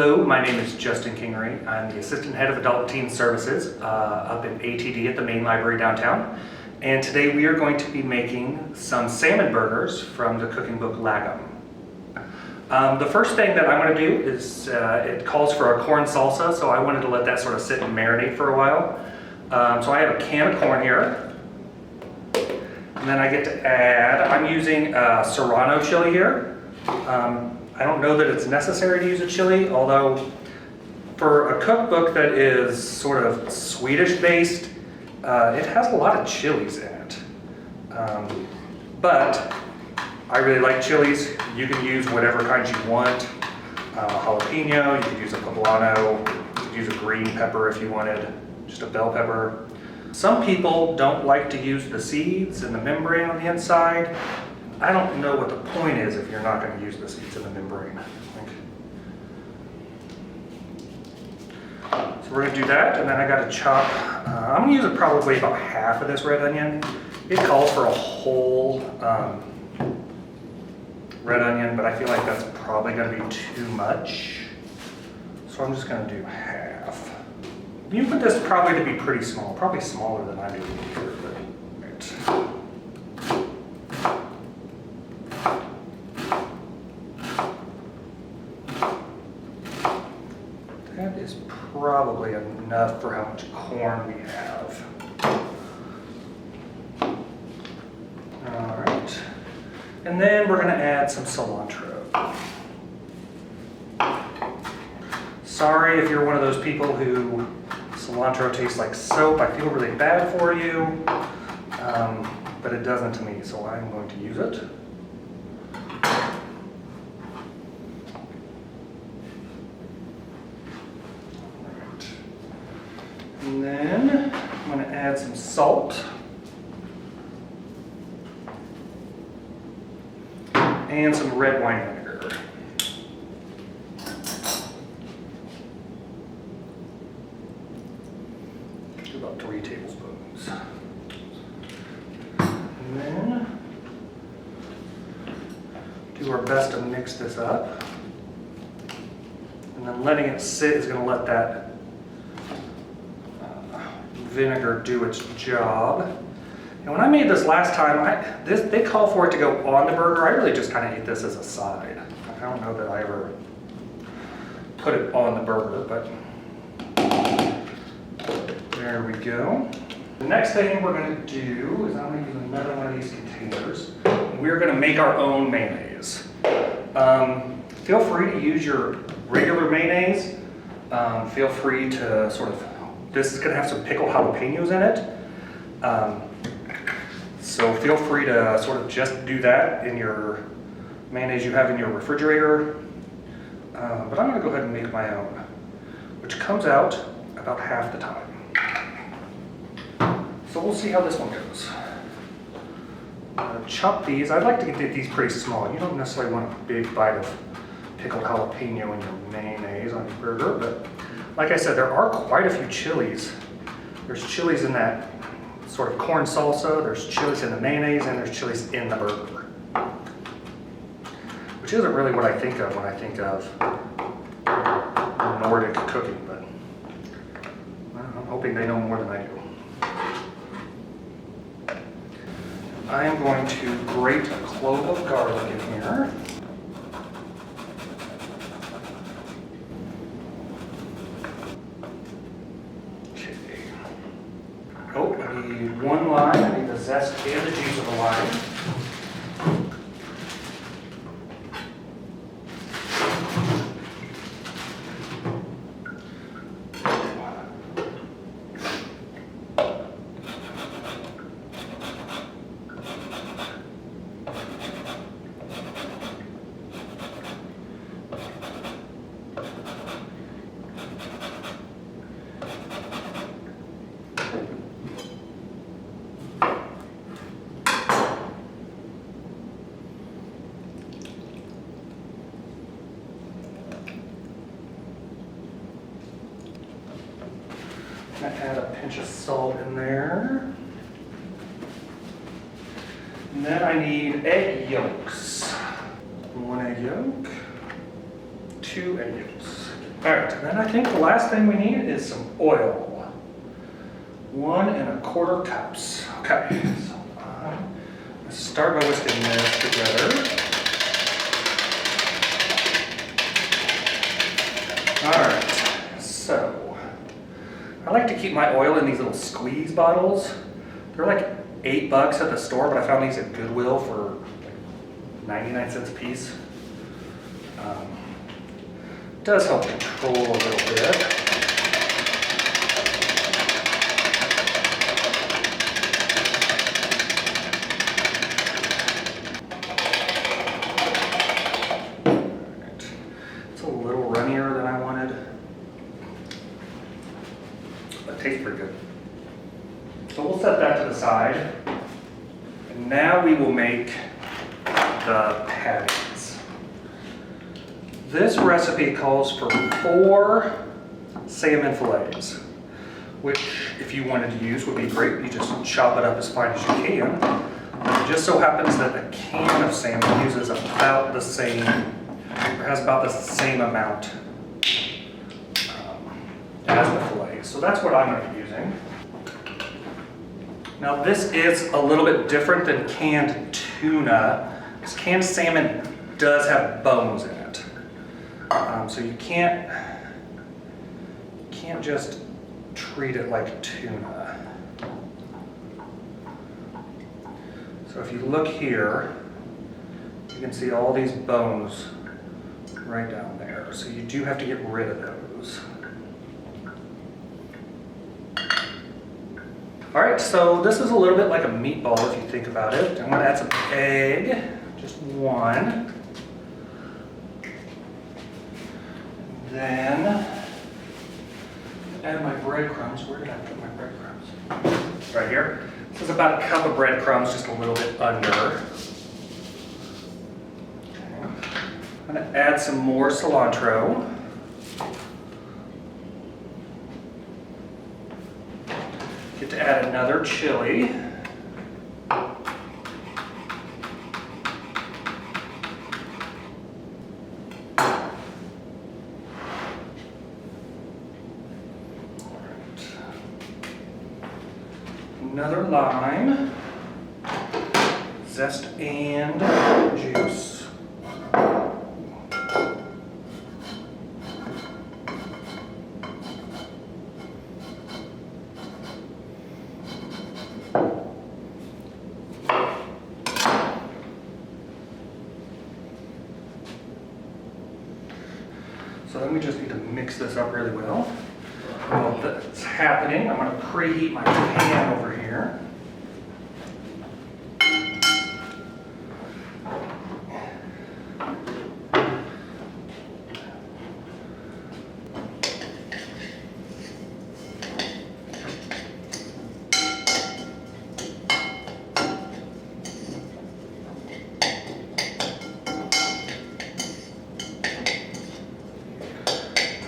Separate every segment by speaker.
Speaker 1: Hello, my name is Justin Kingery. I'm the Assistant Head of Adult Teen Services up in ATD at the main library downtown. And today we are going to be making some salmon burgers from the cooking book Lagom. The first thing that I'm going to do is, it calls for a corn salsa, so I wanted to let that sort of sit and marinate for a while. So I have a can of corn here. And then I get to add, I'm using Serrano chili here. I don't know that it's necessary to use a chili, although for a cookbook that is sort of Swedish based, it has a lot of chilies in it. But I really like chilies. You can use whatever kinds you want. Jalapeno, you could use a poblano, you could use a green pepper if you wanted, just a bell pepper. Some people don't like to use the seeds and the membrane on the inside. I don't know what the point is if you're not going to use the seeds in the membrane. So we're going to do that, and then I got to chop. I'm going to use probably about half of this red onion. It calls for a whole red onion, but I feel like that's probably going to be too much. So I'm just going to do half. You want this probably to be pretty small, probably smaller than I do here, but right. That is probably enough for how much corn we have. All right. And then we're going to add some cilantro. Sorry if you're one of those people who cilantro tastes like soap. I feel really bad for you, but it doesn't to me, so I'm going to use it. And then I'm going to add some salt and some red wine vinegar. About 3 tablespoons. And then do our best to mix this up. And then letting it sit is going to let that vinegar do its job. And when I made this last time, they call for it to go on the burger. I really just kind of eat this as a side. I don't know that I ever put it on the burger, but there we go. The next thing we're going to do is I'm going to use another one of these containers. We're going to make our own mayonnaise. Feel free to use your regular mayonnaise. Feel free to sort of, this is going to have some pickled jalapenos in it. So feel free to sort of just do that in your mayonnaise you have in your refrigerator. But I'm going to go ahead and make my own, which comes out about half the time. So we'll see how this one goes. Chop these. I'd like to get these pretty small. You don't necessarily want a big bite of pickled jalapeno in your mayonnaise on your burger, but like I said, there are quite a few chilies. There's chilies in that sort of corn salsa, there's chilies in the mayonnaise, and there's chilies in the burger. Which isn't really what I think of when I think of Nordic cooking, but I'm hoping they know more than I do. I am going to grate a clove of garlic in here. Oh, I need 1 lime. I need the zest and the juice of the lime. I'm going to add a pinch of salt in there. And then I need egg yolks. 1 egg yolk, 2 egg yolks. All right, and then I think the last thing we need is some oil. 1 1/4 cups. Okay, so let's start by whisking this together. All right, so I like to keep my oil in these little squeeze bottles. They're like $8 at the store, but I found these at Goodwill for like 99 cents a piece. Does help control a little bit. It's a little runnier than I wanted, but it tastes pretty good. So we'll set that to the side. And now we will make the patties. This recipe calls for 4 salmon fillets, which if you wanted to use would be great. You just chop it up as fine as you can. But it just so happens that a can of salmon uses about the same, or has about the same amount as the fillets. So that's what I'm going to be using. Now this is a little bit different than canned tuna, because canned salmon does have bones in it. So you can't just treat it like tuna. So if you look here, you can see all these bones right down there. So you do have to get rid of those. All right, so this is a little bit like a meatball if you think about it. I'm gonna add some egg, just 1. Then add my breadcrumbs. Where did I put my breadcrumbs? Right here. This is about a cup of breadcrumbs, just a little bit under. Okay. I'm gonna add some more cilantro. Get to add another chili. Another lime, zest and juice. So then we just need to mix this up really well. While that's happening, I'm going to preheat my pan over here.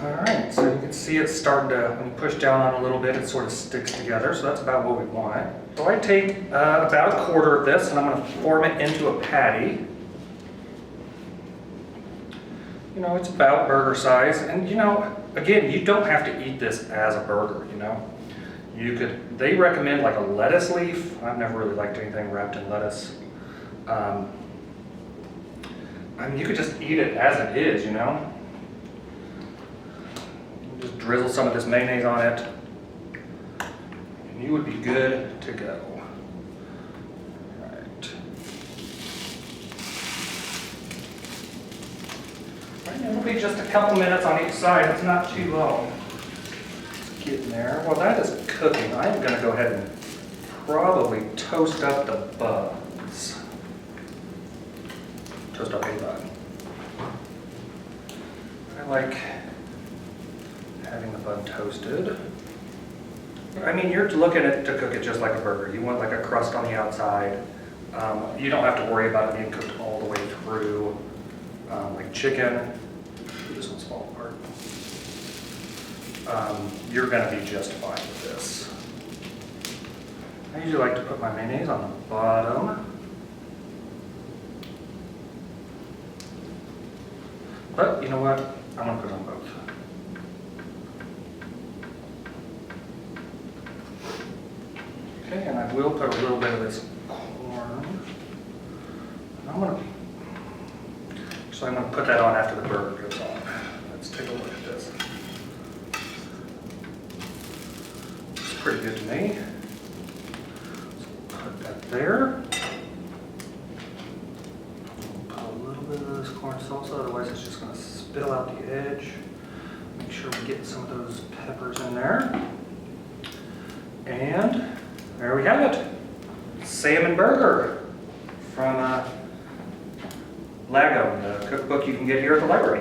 Speaker 1: Alright, so you can see it's starting to, when you push down on it a little bit, it sort of sticks together, so that's about what we want. So I take about 1/4 of this and I'm going to form it into a patty. You know, it's about burger size, and you know, again, you don't have to eat this as a burger, you know. You could, they recommend like a lettuce leaf. I've never really liked anything wrapped in lettuce. I mean, you could just eat it as it is, you know. Just drizzle some of this mayonnaise on it, and you would be good to go. Right. Right, it'll be just a couple minutes on each side. It's not too long. It's getting there. While that is cooking, I'm going to go ahead and probably toast up the buns. Toast up a bun. I like having the bun toasted. I mean, you're looking at to cook it just like a burger. You want like a crust on the outside. You don't have to worry about it being cooked all the way through. Like chicken, this one's falling apart. You're gonna be just fine with this. I usually like to put my mayonnaise on the bottom. But you know what? I'm gonna put it on both. Okay, and I will put a little bit of this corn. I'm gonna put that on after the burger goes on. Let's take a look at this. It's pretty good to me. So put that there. Put a little bit of this corn salsa, otherwise it's just gonna spill out the edge. Make sure we get some of those peppers in there. And there we have it. Salmon burger from Lagom, the cookbook you can get here at the library.